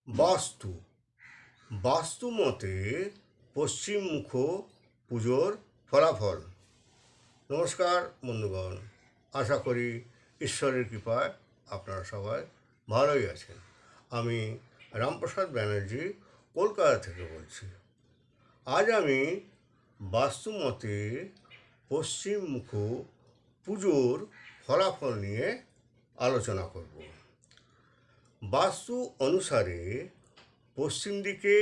বাস্তু বাস্তু মতে পশ্চিমমুখ পুজোর ফলাফল। নমস্কার বন্ধুগণ, আশা করি ঈশ্বরের কৃপায় আপনারা সবাই ভালোই আছেন। আমি রামপ্রসাদ ব্যানার্জি কলকাতা থেকে বলছি। আজ আমি বাস্তু মতে পশ্চিমমুখ পুজোর ফলাফল নিয়ে আলোচনা করব। বাস্তু অনুসারে পশ্চিম দিকে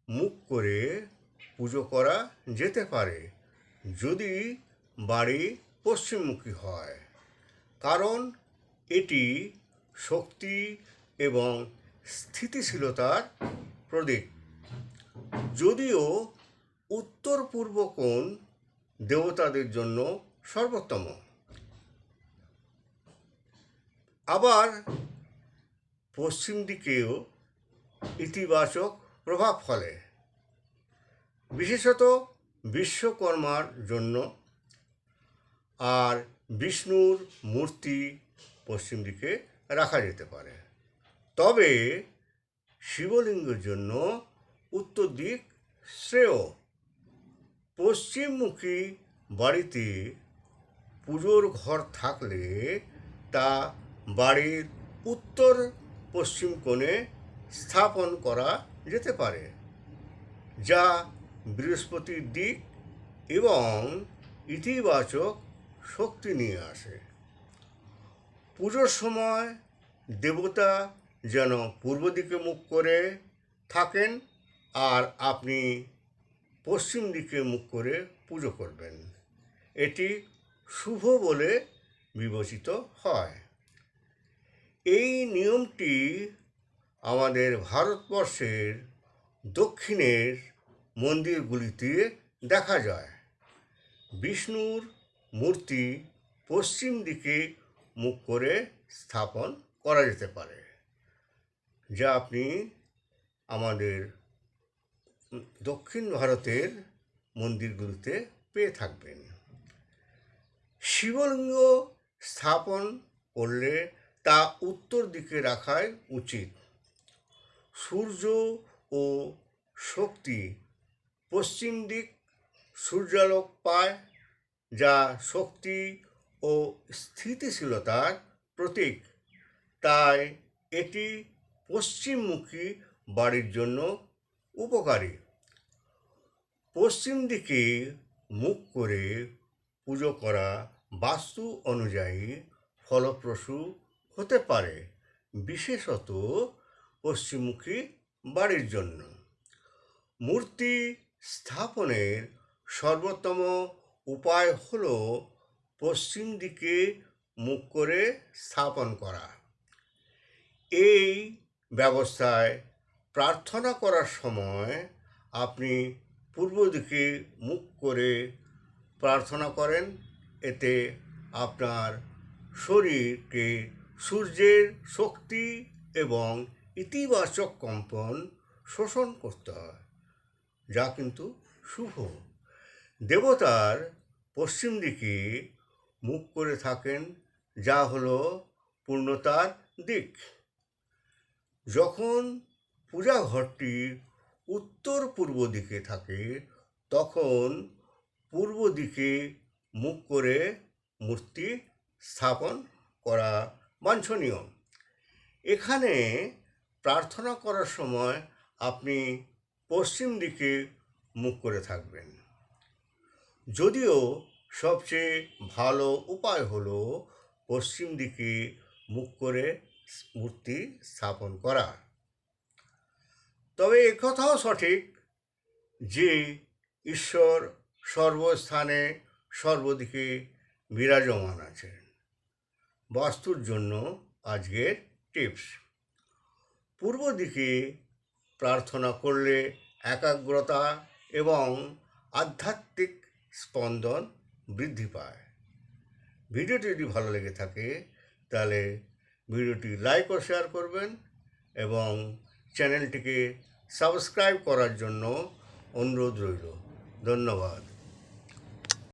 মুখ করে পুজো করা যেতে পারে যদি বাড়ি পশ্চিমমুখী হয়, কারণ এটি শক্তি এবং স্থিতিশীলতার প্রতীক। যদিও উত্তর পূর্ব কোণ দেবতাদের জন্য সর্বোত্তম। আবার পশ্চিম দিকেও ইতিবাচক প্রভাব ফলে, বিশেষত বিশ্বকর্মার জন্য। আর বিষ্ণুর মূর্তি পশ্চিম দিকে রাখা যেতে পারে, তবে শিবলিঙ্গের জন্য উত্তর দিক শ্রেয়। পশ্চিমমুখী বাড়িতে পুজোর ঘর থাকলে তা বাড়ির উত্তর পশ্চিম কোণে স্থাপন করা যেতে পারে, যা বৃহস্পতির দিক এবং ইতিবাচক শক্তি নিয়ে আসে। পুজোর সময় দেবতা যেন পূর্ব দিকে মুখ করে থাকেন আর আপনি পশ্চিম দিকে মুখ করে পুজো করবেন। এটি শুভ বলে বিবেচিত হয়। এই নিয়মটি আমাদের ভারতবর্ষের দক্ষিণের মন্দিরগুলিতে দেখা যায়। বিষ্ণুর মূর্তি পশ্চিম দিকে মুখ করে স্থাপন করা যেতে পারে, যা আপনি আমাদের দক্ষিণ ভারতের মন্দিরগুলিতে পেয়ে থাকবেন। শিবলিঙ্গ স্থাপন করলে তা উত্তর দিকে রাখাই উচিত। সূর্য ও শক্তি পশ্চিম দিক সূর্যালোক পায়, যা শক্তি ও স্থিতিশীলতার প্রতীক। তাই এটি পশ্চিমমুখী বাড়ির জন্য উপকারী। পশ্চিম দিকে মুখ করে পুজো করা বাস্তু অনুযায়ী ফলপ্রসূ হতে পারে, বিশেষত পশ্চিমমুখী বাড়ির জন্য। মূর্তি স্থাপনের সর্বোত্তম উপায় হল পশ্চিম দিকে মুখ করে স্থাপন করা। এই ব্যবস্থায় প্রার্থনা করার সময় আপনি পূর্ব দিকে মুখ করে প্রার্থনা করেন। এতে আপনার শরীরকে সূর্যের শক্তি এবং ইতিবাচক কম্পন শোষণ করতে হয়, যা কিন্তু শুভ। দেবতার পশ্চিম দিকে মুখ করে থাকেন, যা হলো পূর্ণতার দিক। যখন পূজা ঘরটি উত্তর পূর্ব দিকে থাকে, তখন পূর্ব দিকে মুখ করে মূর্তি স্থাপন করা বাঞ্ছনীয়। এখানে প্রার্থনা করার সময় আপনি পশ্চিম দিকে মুখ করে থাকবেন। যদিও সবচেয়ে ভালো উপায় হলো পশ্চিম দিকে মুখ করে মূর্তি স্থাপন করা। তবে একথাও সঠিক যে ঈশ্বর সর্বস্থানে সর্বদিকে বিরাজমান আছেন। বাস্তুর জন্য আজকের টিপস: পূর্ব দিকে প্রার্থনা করলে একাগ্রতা এবং আধ্যাত্মিক স্পন্দন বৃদ্ধি পায়। ভিডিওটি যদি ভালো লেগে থাকে তাহলে ভিডিওটি লাইক ও শেয়ার করবেন এবং চ্যানেলটিকে সাবস্ক্রাইব করার জন্য অনুরোধ রইল। ধন্যবাদ।